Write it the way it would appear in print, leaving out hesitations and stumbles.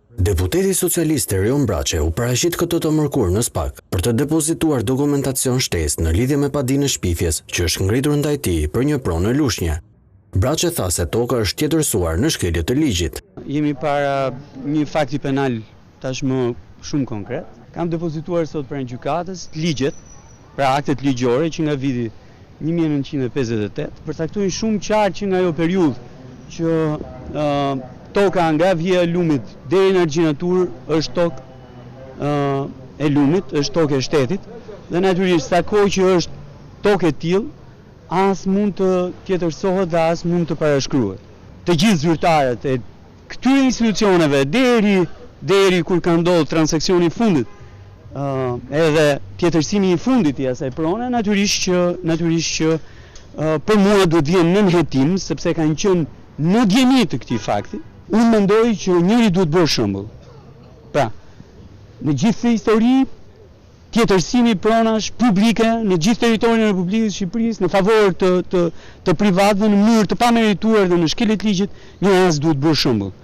Deputeti socialist Erion Braçe u paraqit këtë të mërkur në SPAK për të depozituar dokumentacion shtesë në lidhje me padinë e shpifjes që është ngritur ndaj tij për një pronë në Lushnjë. Braçe tha se toka është tjetërsuar në shkelje të ligjit. Jemi para një fakti penal tashmë shumë konkret. Kam depozituar sot pranë gjykatës ligjet, pra aktet ligjore që nga viti 1958 përcaktojnë shumë qartë që nga ajo periudhë që toka nga Vija e Lumit deri në Argjinatur është tokë e Lumit, është tokë e shtetit, dhe natyrisht sa kohë që është tokë e tillë, as mund të tjetërsohet dhe as mund të parashkruhet. Të gjithë zyrtarët e këtyre institucioneve deri kur ka ndodhur transaksioni i fundit, edhe tjetërsimi i fundit i asaj prone, natyrisht që për mua do të vjen në nënhetim, sepse kanë qenë në djeni të këtij fakti. Unë mendoj që njëri duhet bërë shembull. Pra, në gjithë histori, tjetërsimi pronash publike në gjithë territorin e Republikës së Shqipërisë në favor të privatëve në mënyrë të pamerituar dhe në shkelje të ligjit, një rast duhet bërë shembull.